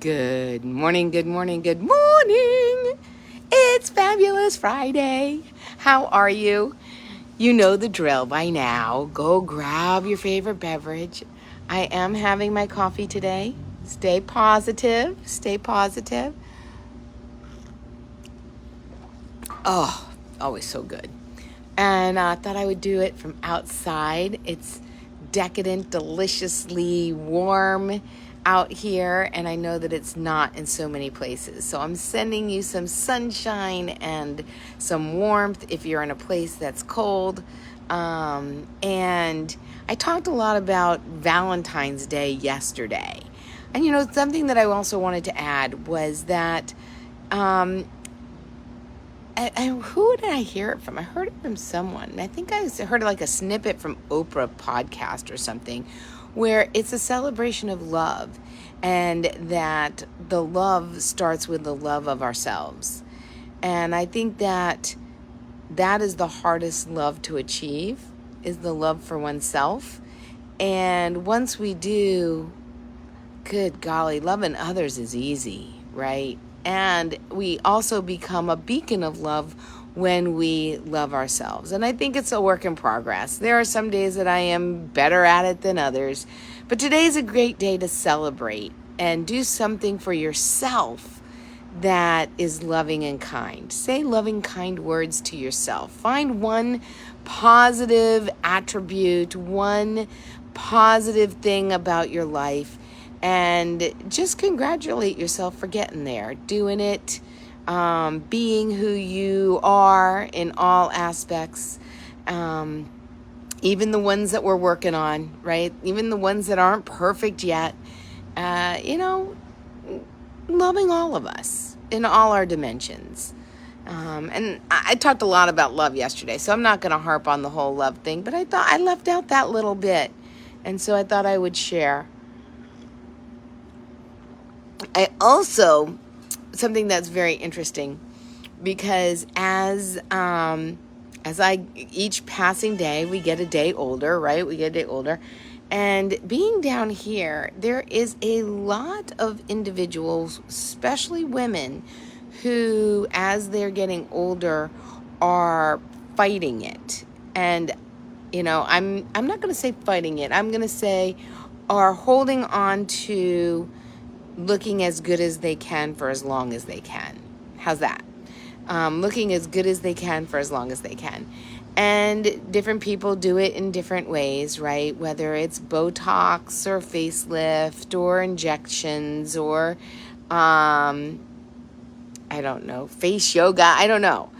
Good morning, good morning, good morning. It's Fabulous Friday. How are you? You know the drill by now. Go grab your favorite beverage. I am having my coffee today. Stay positive. Stay positive. Oh, always so good. And I thought I would do it from outside. It's decadent, deliciously warm out here, and I know that it's not in so many places. So I'm sending you some sunshine and some warmth if you're in a place that's cold. And I talked a lot about Valentine's Day yesterday. And something that I also wanted to add was that and who did I hear it from? I heard it from someone. I think I heard like a snippet from Oprah podcast or something where it's a celebration of love and that the love starts with the love of ourselves. And I think that is the hardest love to achieve, is the love for oneself. And once we do, good golly, loving others is easy, right? And we also become a beacon of love when we love ourselves. And I think it's a work in progress. There are some days that I am better at it than others. But today's a great day to celebrate and do something for yourself that is loving and kind. Say loving, kind words to yourself. Find one positive attribute, one positive thing about your life, and just congratulate yourself for getting there, doing it, being who you are in all aspects, even the ones that we're working on, right? Even the ones that aren't perfect yet, loving all of us in all our dimensions. And I talked a lot about love yesterday, so I'm not going to harp on the whole love thing, but I thought I left out that little bit, and so I thought I would share. I also, something that's very interesting, because as each passing day, we get a day older, right? We get a day older. And being down here, there is a lot of individuals, especially women, who, as they're getting older, are fighting it. And, I'm not going to say fighting it. I'm going to say are holding on to looking as good as they can for as long as they can. How's that? Looking as good as they can for as long as they can. And different people do it in different ways, right? Whether it's Botox or facelift or injections or, I don't know, face yoga. I don't know.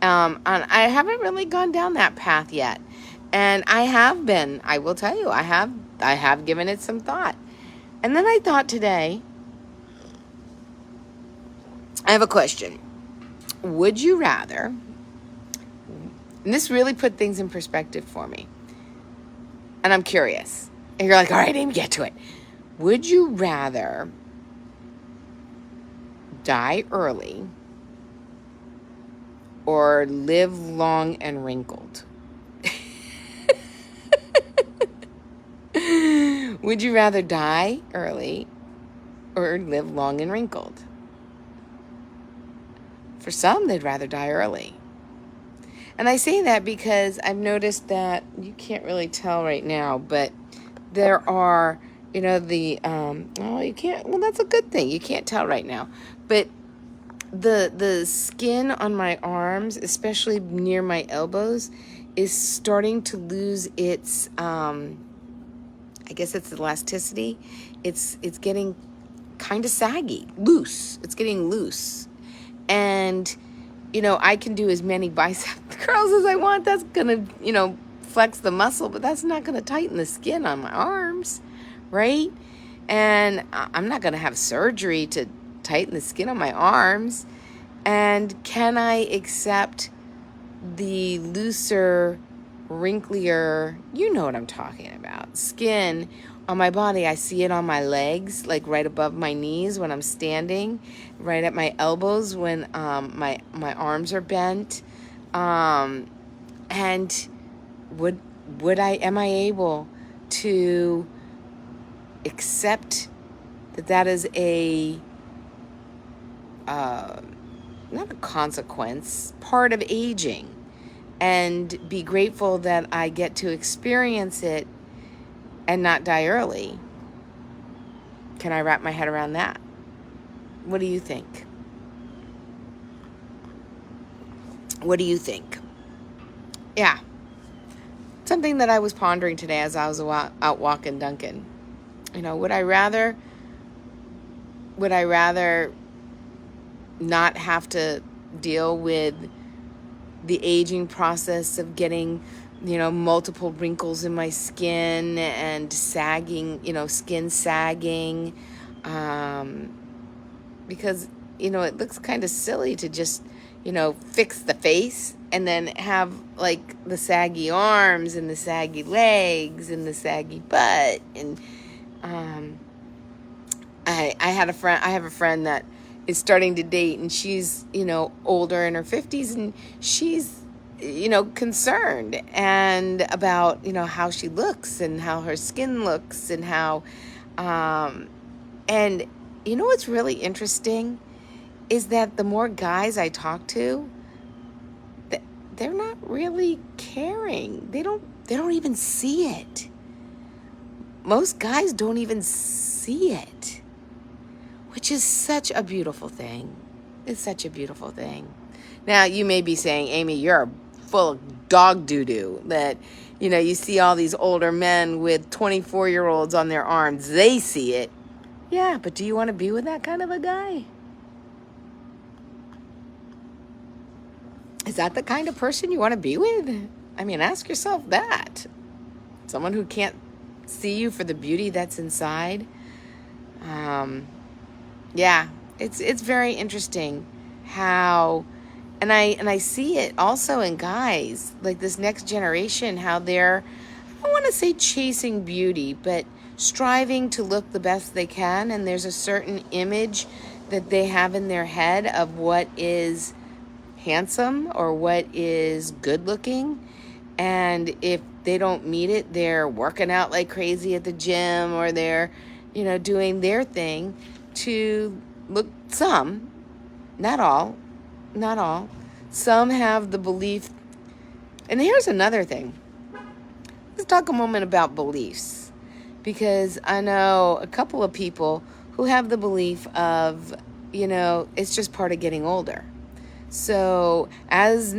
And I haven't really gone down that path yet. And I will tell you, I have given it some thought. And then I thought today, I have a question. Would you rather, and this really put things in perspective for me, and I'm curious, and you're like, all right, Amy, get to it. Would you rather die early or live long and wrinkled? Would you rather die early or live long and wrinkled? For some, they'd rather die early. And I say that because I've noticed that you can't really tell right now, but there are, you can't, well, that's a good thing. You can't tell right now. But the skin on my arms, especially near my elbows, is starting to lose its, I guess it's elasticity. It's getting kind of saggy, loose. It's getting loose. And, I can do as many bicep curls as I want. That's going to, flex the muscle, but that's not going to tighten the skin on my arms, right? And I'm not going to have surgery to tighten the skin on my arms. And can I accept the looser, wrinklier, you know what I'm talking about, skin on my body? I see it on my legs, like right above my knees when I'm standing, right at my elbows when my arms are bent. And am I able to accept that is a, not a consequence, part of aging. And be grateful that I get to experience it and not die early. Can I wrap my head around that? What do you think? What do you think? Yeah. Something that I was pondering today as I was out walking Duncan. You know, would I rather not have to deal with the aging process of getting, multiple wrinkles in my skin and sagging, skin sagging, because, it looks kind of silly to just, fix the face and then have like the saggy arms and the saggy legs and the saggy butt. And I have a friend that is starting to date, and she's, older, in her 50s, and she's, concerned and about, how she looks and how her skin looks and how, and what's really interesting is that the more guys I talk to, they're not really caring. They don't even see it. Most guys don't even see it, which is such a beautiful thing. It's such a beautiful thing. Now, you may be saying, Amy, you're full of dog doo-doo, that, you see all these older men with 24-year-olds on their arms. They see it. Yeah, but do you want to be with that kind of a guy? Is that the kind of person you want to be with? I mean, ask yourself that. Someone who can't see you for the beauty that's inside. Yeah, it's very interesting how, and I see it also in guys, like this next generation, how they're, I don't want to say chasing beauty, but striving to look the best they can. And there's a certain image that they have in their head of what is handsome or what is good looking. And if they don't meet it, they're working out like crazy at the gym, or they're, doing their thing to look. Some, not all, some have the belief. And here's another thing. Let's talk a moment about beliefs, because I know a couple of people who have the belief of, it's just part of getting older. So as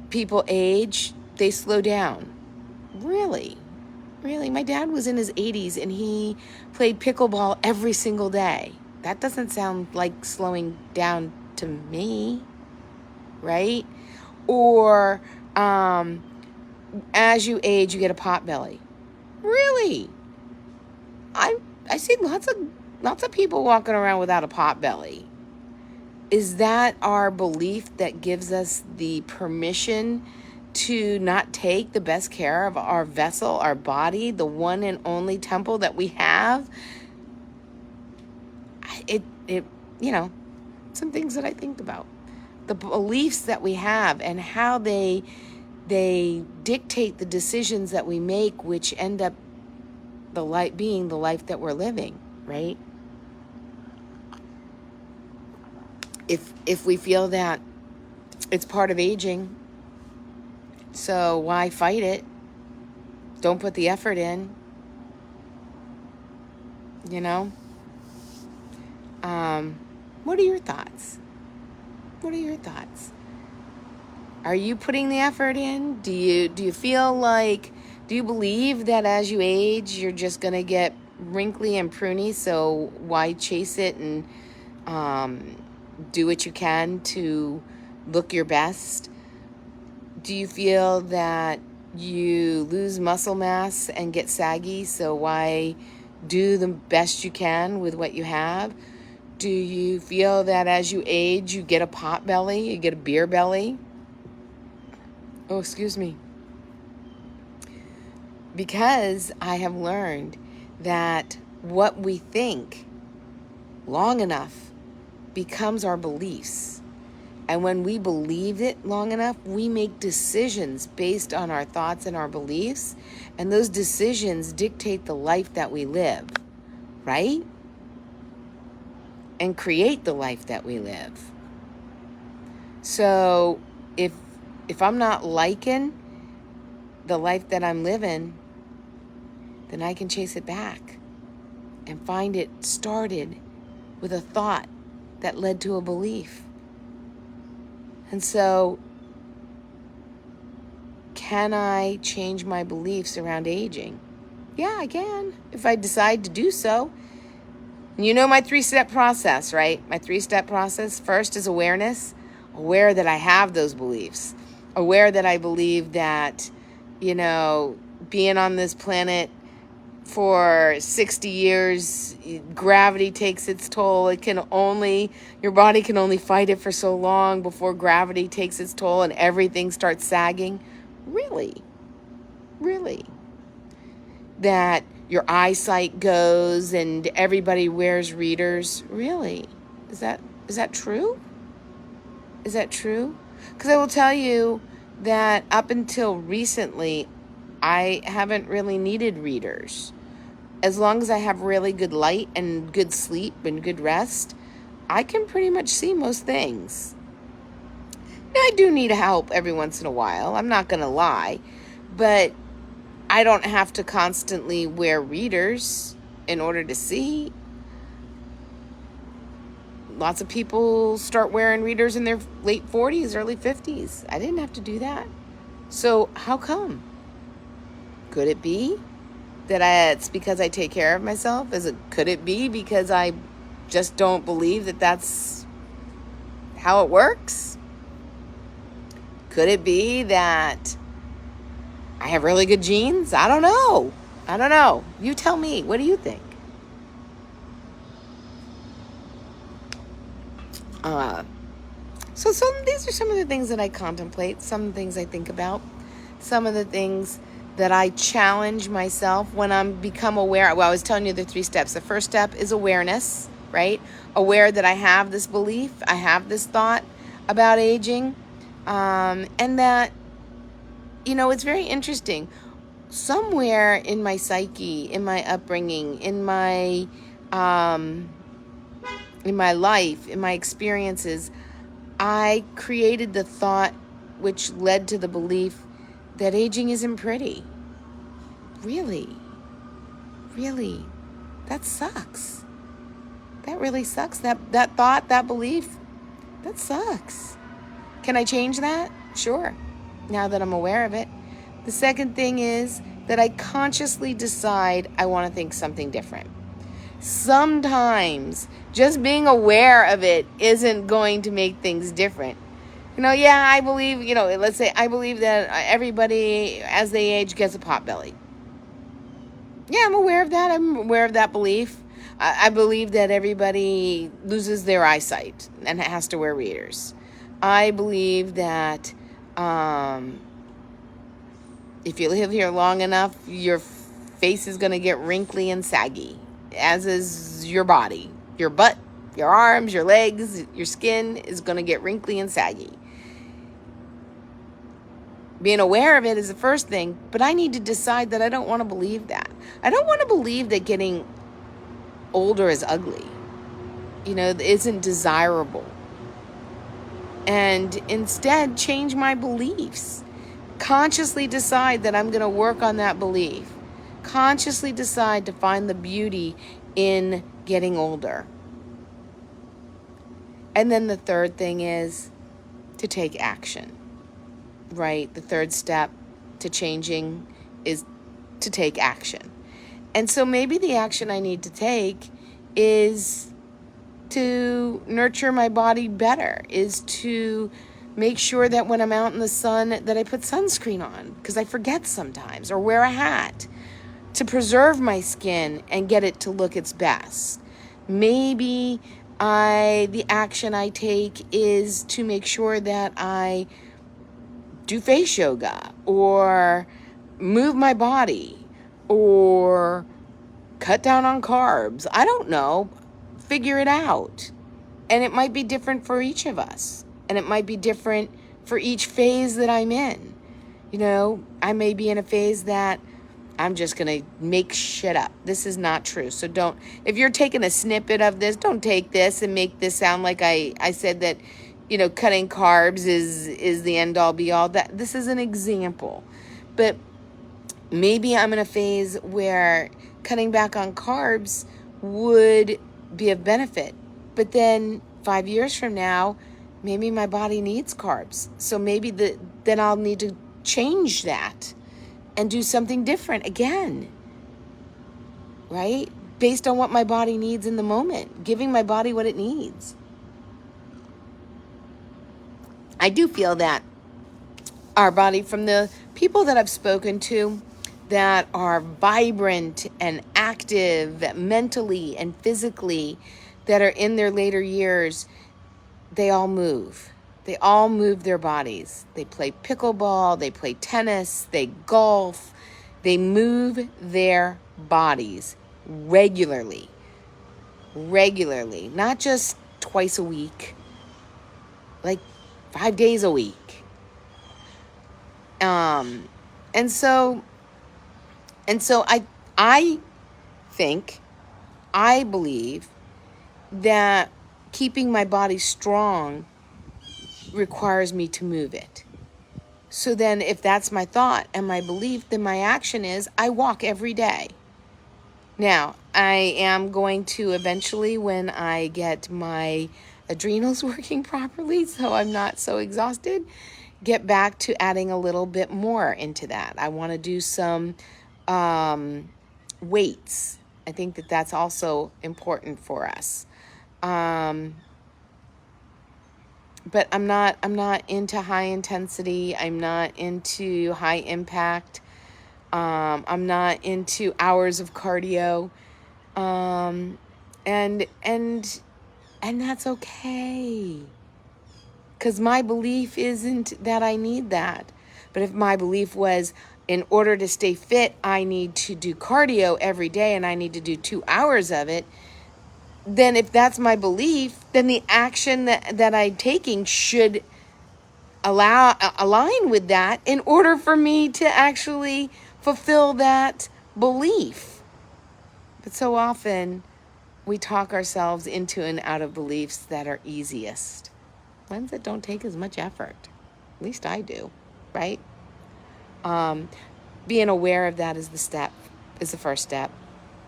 people age, they slow down. Really? My dad was in his 80s and he played pickleball every single day. That doesn't sound like slowing down to me, right? Or as you age, you get a pot belly. Really? I see lots of people walking around without a pot belly. Is that our belief that gives us the permission to not take the best care of our vessel, our body, the one and only temple that we have? Some things that I think about. The beliefs that we have and how they dictate the decisions that we make, which end up being the life that we're living, right? If we feel that it's part of aging, so why fight it? Don't put the effort in. What are your thoughts? Are you putting the effort in? Do you feel like, do you believe that as you age, you're just going to get wrinkly and pruny, so why chase it and do what you can to look your best? Do you feel that you lose muscle mass and get saggy, so why do the best you can with what you have? Do you feel that as you age, you get a pot belly, you get a beer belly? Oh, excuse me. Because I have learned that what we think long enough becomes our beliefs. And when we believe it long enough, we make decisions based on our thoughts and our beliefs. And those decisions dictate the life that we live, right? and create the life that we live. So if I'm not liking the life that I'm living, then I can chase it back and find it started with a thought that led to a belief. And so, can I change my beliefs around aging? Yeah, I can, if I decide to do so. You know my 3-step process, right? My 3-step process. First is awareness. Aware that I have those beliefs. Aware that I believe that, being on this planet for 60 years, gravity takes its toll. Your body can only fight it for so long before gravity takes its toll and everything starts sagging. Really? That your eyesight goes and everybody wears readers. Really? Is that true? Is that true? Because I will tell you that up until recently, I haven't really needed readers. As long as I have really good light and good sleep and good rest, I can pretty much see most things. Now, I do need help every once in a while. I'm not going to lie. But I don't have to constantly wear readers in order to see. Lots of people start wearing readers in their late 40s, early 50s. I didn't have to do that. So how come? Could it be that it's because I take care of myself? Could it be because I just don't believe that that's how it works? Could it be that I have really good genes? I don't know. You tell me. What do you think? So these are some of the things that I contemplate, some of the things I think about, some of the things that I challenge myself when I'm become aware. Well, I was telling you the 3 steps. The first step is awareness, right? Aware that I have this belief, I have this thought about aging, and that, it's very interesting. Somewhere in my psyche, in my upbringing, in my life, in my experiences, I created the thought which led to the belief that aging isn't pretty. Really? That sucks. That really sucks. That thought, that belief, that sucks. Can I change that? Sure. Now that I'm aware of it. The second thing is that I consciously decide I want to think something different. Sometimes just being aware of it isn't going to make things different. I believe, let's say I believe that everybody as they age gets a pot belly. Yeah, I'm aware of that. I'm aware of that belief. I believe that everybody loses their eyesight and has to wear readers. I believe that if you live here long enough, your face is going to get wrinkly and saggy, as is your body. Your butt, your arms, your legs, your skin is going to get wrinkly and saggy. Being aware of it is the first thing, but I need to decide that I don't want to believe that. I don't want to believe that getting older is ugly, isn't desirable. And instead, change my beliefs. Consciously decide that I'm going to work on that belief. Consciously decide to find the beauty in getting older. And then the third thing is to take action. Right? The third step to changing is to take action. And so maybe the action I need to take is to nurture my body better, is to make sure that when I'm out in the sun that I put sunscreen on, because I forget sometimes, or wear a hat to preserve my skin and get it to look its best. Maybe the action I take is to make sure that I do face yoga or move my body or cut down on carbs. I don't know. Figure it out. And it might be different for each of us. And it might be different for each phase that I'm in. I may be in a phase that I'm just going to make shit up. This is not true. So don't, if you're taking a snippet of this, don't take this and make this sound like I said that, cutting carbs is the end all be all. That this is an example. But maybe I'm in a phase where cutting back on carbs would be of benefit. But then 5 years from now, maybe my body needs carbs. So maybe then I'll need to change that and do something different again, right? Based on what my body needs in the moment, giving my body what it needs. I do feel that our body, from the people that I've spoken to that are vibrant and active mentally and physically, that are in their later years, they all move. They all move their bodies. They play pickleball, they play tennis, they golf. They move their bodies regularly. Regularly. Not just twice a week. Like 5 days a week. And so I think, I believe that keeping my body strong requires me to move it. So then if that's my thought and my belief, then my action is I walk every day. Now, I am going to eventually, when I get my adrenals working properly, so I'm not so exhausted, get back to adding a little bit more into that. I want to do some weights. I think that that's also important for us. But I'm not into high intensity. I'm not into high impact. I'm not into hours of cardio. And that's okay. 'Cause my belief isn't that I need that. But if my belief was, in order to stay fit, I need to do cardio every day and I need to do 2 hours of it, then if that's my belief, then the action that I'm taking should align with that in order for me to actually fulfill that belief. But so often we talk ourselves into and out of beliefs that are easiest, ones that don't take as much effort. At least I do, right? Being aware of that is the first step.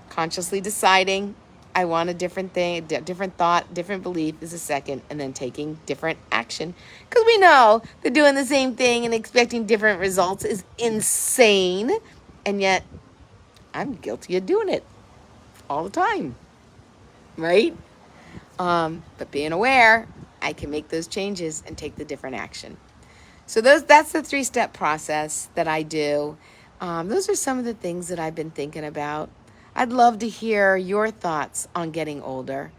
Consciously deciding I want a different thing, different thought, different belief is a second, and then taking different action. Because we know that doing the same thing and expecting different results is insane. And yet, I'm guilty of doing it all the time, right? But being aware, I can make those changes and take the different action. So that's the 3-step process that I do. Those are some of the things that I've been thinking about. I'd love to hear your thoughts on getting older.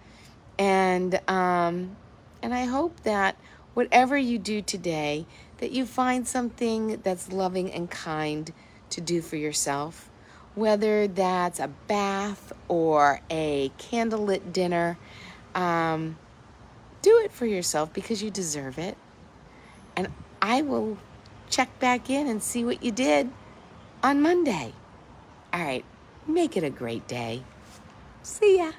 And I hope that whatever you do today, that you find something that's loving and kind to do for yourself. Whether that's a bath or a candlelit dinner, do it for yourself because you deserve it. And I will check back in and see what you did on Monday. All right. Make it a great day. See ya.